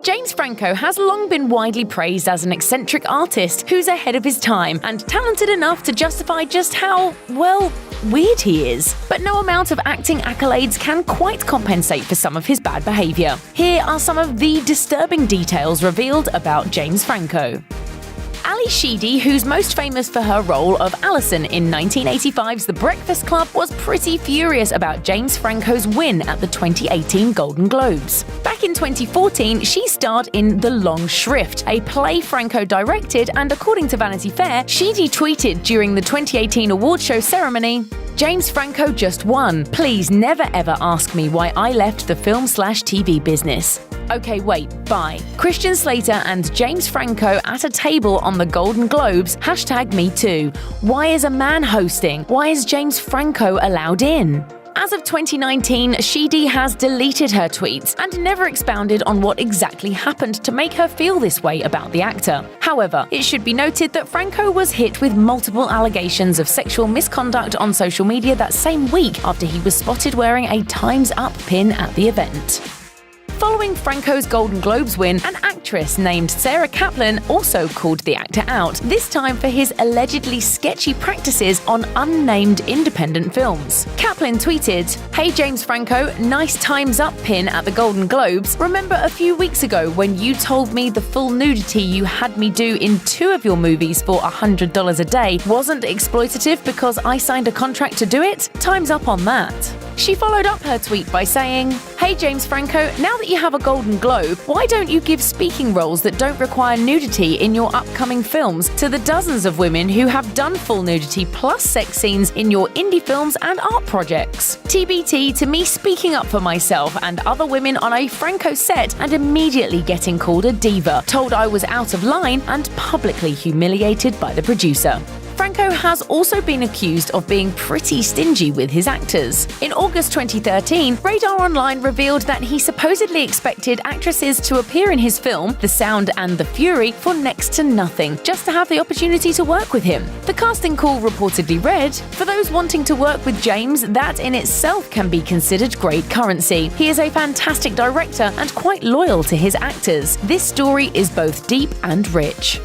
James Franco has long been widely praised as an eccentric artist who's ahead of his time and talented enough to justify just how, well, weird he is. But no amount of acting accolades can quite compensate for some of his bad behavior. Here are some of the disturbing details revealed about James Franco. Ali Sheedy, who's most famous for her role of Alison in 1985's The Breakfast Club, was pretty furious about James Franco's win at the 2018 Golden Globes. Back in 2014, she starred in The Long Shrift, a play Franco directed, and according to Vanity Fair, Sheedy tweeted during the 2018 award show ceremony, "James Franco just won. Please never ever ask me why I left the film/TV business. Okay, wait, bye. Christian Slater and James Franco at a table on the Golden Globes, #MeToo. Why is a man hosting? Why is James Franco allowed in?" As of 2019, Sheedy has deleted her tweets and never expounded on what exactly happened to make her feel this way about the actor. However, it should be noted that Franco was hit with multiple allegations of sexual misconduct on social media that same week after he was spotted wearing a Time's Up pin at the event. Following Franco's Golden Globes win, an actress named Sarah Kaplan also called the actor out, this time for his allegedly sketchy practices on unnamed independent films. Kaplan tweeted, "Hey James Franco, nice Time's Up pin at the Golden Globes. Remember a few weeks ago when you told me the full nudity you had me do in 2 of your movies for $100 a day wasn't exploitative because I signed a contract to do it? Time's up on that." She followed up her tweet by saying, "Hey James Franco, now that you have a Golden Globe, why don't you give speaking roles that don't require nudity in your upcoming films to the dozens of women who have done full nudity plus sex scenes in your indie films and art projects? TBT to me speaking up for myself and other women on a Franco set and immediately getting called a diva, told I was out of line and publicly humiliated by the producer." Franco has also been accused of being pretty stingy with his actors. In August 2013, Radar Online revealed that he supposedly expected actresses to appear in his film, The Sound and the Fury, for next to nothing, just to have the opportunity to work with him. The casting call reportedly read, "For those wanting to work with James, that in itself can be considered great currency. He is a fantastic director and quite loyal to his actors. This story is both deep and rich."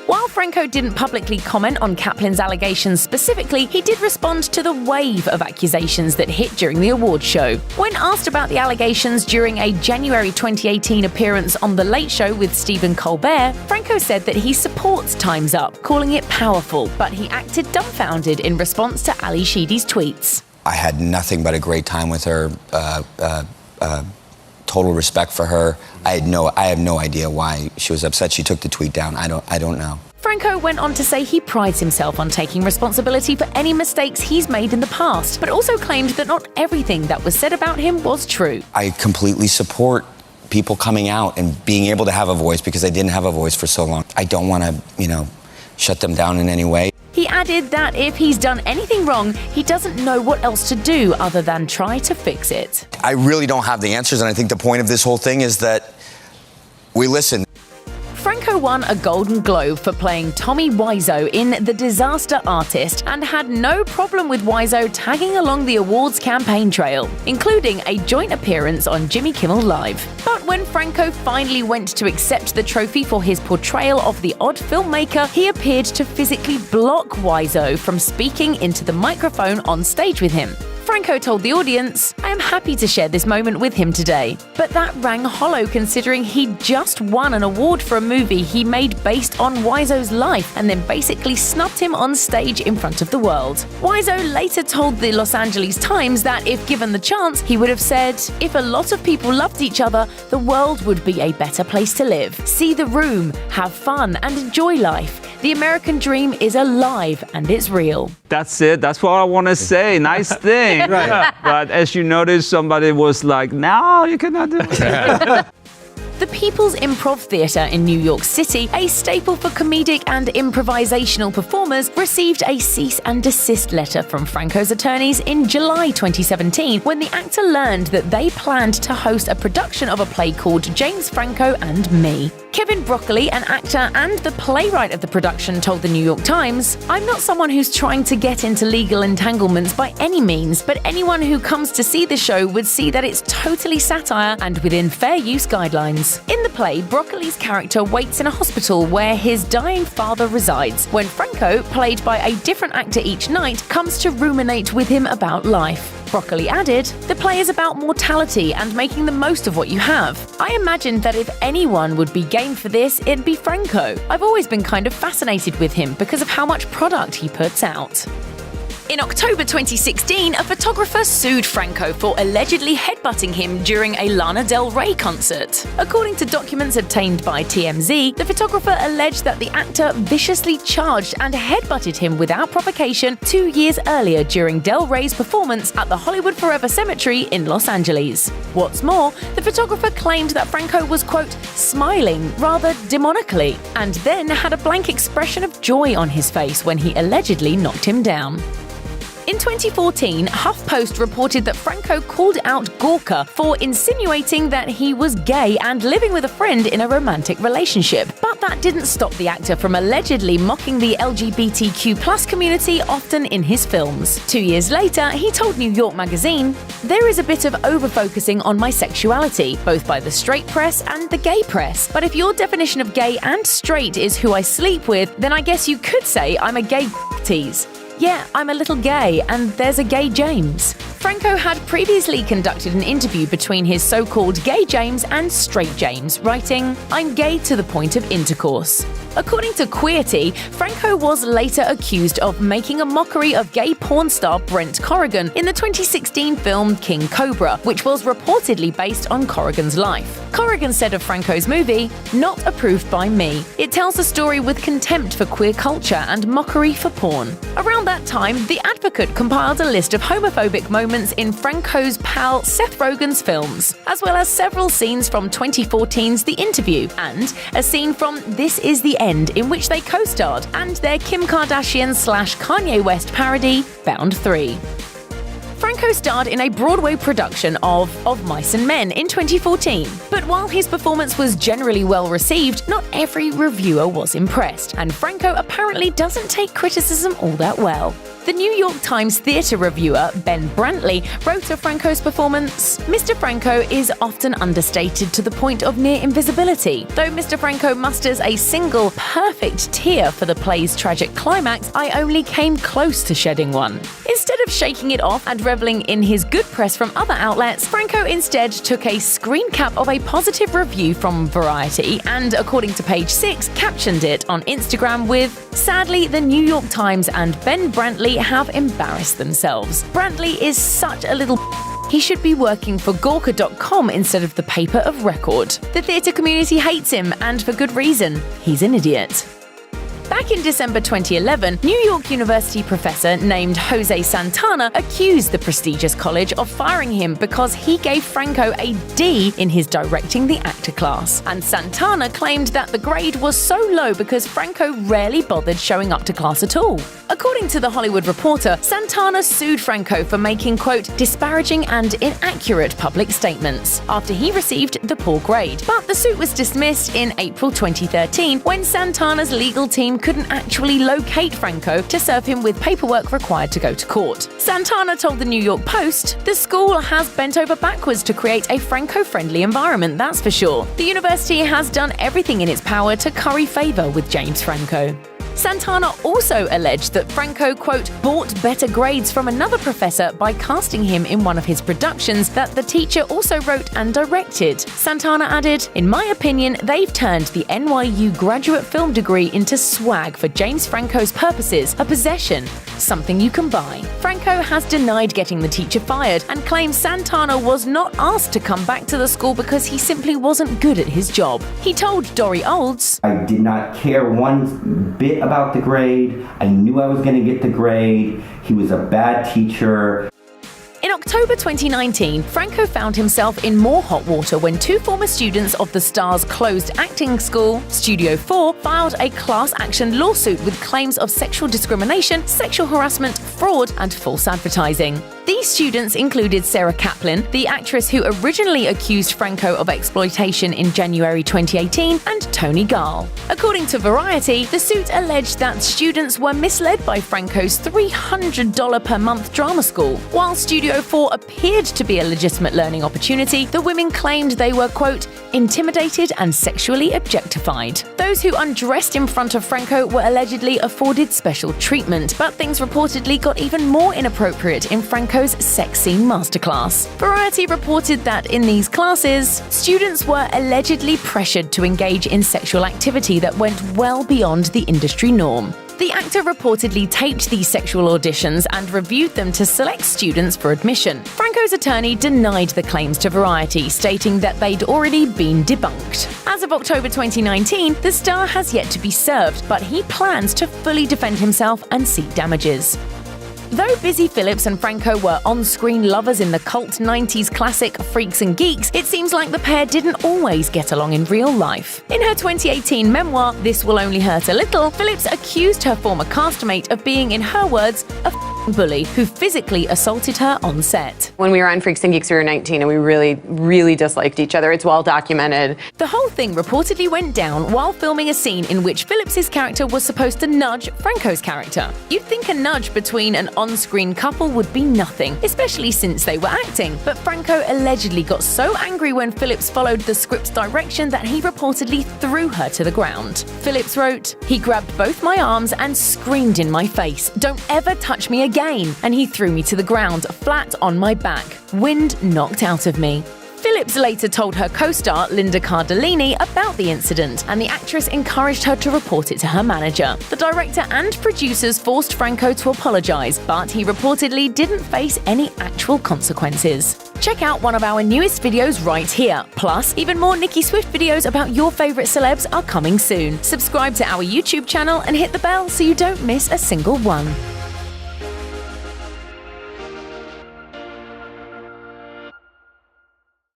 While Franco didn't publicly comment on Kaplan's allegations specifically, he did respond to the wave of accusations that hit during the awards show. When asked about the allegations during a January 2018 appearance on The Late Show with Stephen Colbert, Franco said that he supports Time's Up, calling it powerful, but he acted dumbfounded in response to Ali Sheedy's tweets. I had nothing but a great time with her. Total respect for her. I have no idea why she was upset. She took the tweet down. I don't know. Franco went on to say he prides himself on taking responsibility for any mistakes he's made in the past, but also claimed that not everything that was said about him was true. I completely support people coming out and being able to have a voice because I didn't have a voice for so long. I don't want to, shut them down in any way. He added that if he's done anything wrong, he doesn't know what else to do other than try to fix it. I really don't have the answers, and I think the point of this whole thing is that we listen. Franco won a Golden Globe for playing Tommy Wiseau in The Disaster Artist and had no problem with Wiseau tagging along the awards campaign trail, including a joint appearance on Jimmy Kimmel Live. But when Franco finally went to accept the trophy for his portrayal of the odd filmmaker, he appeared to physically block Wiseau from speaking into the microphone on stage with him. Franco told the audience, "I am happy to share this moment with him today." But that rang hollow considering he'd just won an award for a movie he made based on Wiseau's life and then basically snubbed him on stage in front of the world. Wiseau later told the Los Angeles Times that if given the chance, he would have said, "If a lot of people loved each other, the world would be a better place to live. See the room, have fun, and enjoy life. The American dream is alive and it's real." That's it. That's what I want to say. Nice thing. Right. But as you noticed, somebody was like, "No, you cannot do it." The People's Improv Theatre in New York City, a staple for comedic and improvisational performers, received a cease and desist letter from Franco's attorneys in July 2017 when the actor learned that they planned to host a production of a play called James Franco and Me. Kevin Broccoli, an actor and the playwright of the production, told the New York Times, "I'm not someone who's trying to get into legal entanglements by any means, but anyone who comes to see the show would see that it's totally satire and within fair use guidelines." plots. In the play, Broccoli's character waits in a hospital where his dying father resides, when Franco, played by a different actor each night, comes to ruminate with him about life. Broccoli added, "The play is about mortality and making the most of what you have. I imagined that if anyone would be game for this, it'd be Franco. I've always been kind of fascinated with him because of how much product he puts out." In October 2016, a photographer sued Franco for allegedly headbutting him during a Lana Del Rey concert. According to documents obtained by TMZ, the photographer alleged that the actor viciously charged and headbutted him without provocation 2 years earlier during Del Rey's performance at the Hollywood Forever Cemetery in Los Angeles. What's more, the photographer claimed that Franco was, quote, smiling rather demonically, and then had a blank expression of joy on his face when he allegedly knocked him down. In 2014, HuffPost reported that Franco called out Gorka for insinuating that he was gay and living with a friend in a romantic relationship. But that didn't stop the actor from allegedly mocking the LGBTQ+ community often in his films. 2 years later, he told New York Magazine, "There is a bit of over-focusing on my sexuality, both by the straight press and the gay press. But if your definition of gay and straight is who I sleep with, then I guess you could say I'm a gay tease. Yeah, I'm a little gay, and there's a gay James." Franco had previously conducted an interview between his so-called gay James and straight James, writing, "I'm gay to the point of intercourse." According to Queerty, Franco was later accused of making a mockery of gay porn star Brent Corrigan in the 2016 film King Cobra, which was reportedly based on Corrigan's life. Corrigan said of Franco's movie, "Not approved by me. It tells a story with contempt for queer culture and mockery for porn." Around that time, The Advocate compiled a list of homophobic moments in Franco's pal Seth Rogen's films, as well as several scenes from 2014's The Interview and a scene from This Is the End in which they co-starred, and their Kim Kardashian/Kanye West parody, Bound 3. Franco starred in a Broadway production of Mice and Men in 2014. But while his performance was generally well received, not every reviewer was impressed, and Franco apparently doesn't take criticism all that well. The New York Times theatre reviewer Ben Brantley wrote of Franco's performance, "Mr. Franco is often understated to the point of near invisibility. Though Mr. Franco musters a single perfect tear for the play's tragic climax, I only came close to shedding one." Instead of shaking it off and reveling in his good press from other outlets, Franco instead took a screen cap of a positive review from Variety and, according to Page 6, captioned it on Instagram with, "Sadly, the New York Times and Ben Brantley have embarrassed themselves. Brantley is such a little he should be working for Gorka.com instead of the paper of record. The theatre community hates him, and for good reason. He's an idiot." Back in December 2011, New York University professor named Jose Santana accused the prestigious college of firing him because he gave Franco a D in his Directing the Actor class. And Santana claimed that the grade was so low because Franco rarely bothered showing up to class at all. According to The Hollywood Reporter, Santana sued Franco for making, quote, disparaging and inaccurate public statements after he received the poor grade. But the suit was dismissed in April 2013 when Santana's legal team couldn't actually locate Franco to serve him with paperwork required to go to court. Santana told the New York Post, "The school has bent over backwards to create a Franco-friendly environment, that's for sure. The university has done everything in its power to curry favor with James Franco." Santana also alleged that Franco, quote, bought better grades from another professor by casting him in one of his productions that the teacher also wrote and directed. Santana added, "In my opinion, they've turned the NYU graduate film degree into swag for James Franco's purposes, a possession, something you can buy." Franco has denied getting the teacher fired and claims Santana was not asked to come back to the school because he simply wasn't good at his job. He told Dory Olds, "I did not care one bit about the grade. I knew I was going to get the grade. He was a bad teacher." In October 2019, Franco found himself in more hot water when two former students of the star's closed acting school, Studio 4, filed a class action lawsuit with claims of sexual discrimination, sexual harassment, fraud, and false advertising. These students included Sarah Kaplan, the actress who originally accused Franco of exploitation in January 2018, and Tony Gall. According to Variety, the suit alleged that students were misled by Franco's $300 per month drama school. While Studio 4 appeared to be a legitimate learning opportunity, the women claimed they were, quote, intimidated and sexually objectified. Those who undressed in front of Franco were allegedly afforded special treatment, but things reportedly got even more inappropriate in Franco's sex scene masterclass. Variety reported that in these classes, students were allegedly pressured to engage in sexual activity that went well beyond the industry norm. The actor reportedly taped these sexual auditions and reviewed them to select students for admission. Franco's attorney denied the claims to Variety, stating that they'd already been debunked. As of October 2019, the star has yet to be served, but he plans to fully defend himself and seek damages. Though Busy Phillips and Franco were on-screen lovers in the cult 90s classic Freaks and Geeks, it seems like the pair didn't always get along in real life. In her 2018 memoir, This Will Only Hurt a Little, Phillips accused her former castmate of being, in her words, a bully who physically assaulted her on set. When we were on Freaks and Geeks, we were 19 and we really disliked each other. It's well documented. The whole thing reportedly went down while filming a scene in which Phillips's character was supposed to nudge Franco's character. You'd think a nudge between an on-screen couple would be nothing, especially since they were acting, but Franco allegedly got so angry when Phillips followed the script's direction that he reportedly threw her to the ground. Phillips wrote, "He grabbed both my arms and screamed in my face, 'Don't ever touch me again!' And he threw me to the ground, flat on my back. Wind knocked out of me." Phillips later told her co-star Linda Cardellini about the incident, and the actress encouraged her to report it to her manager. The director and producers forced Franco to apologize, but he reportedly didn't face any actual consequences. Check out one of our newest videos right here. Plus, even more Nicki Swift videos about your favorite celebs are coming soon. Subscribe to our YouTube channel and hit the bell so you don't miss a single one.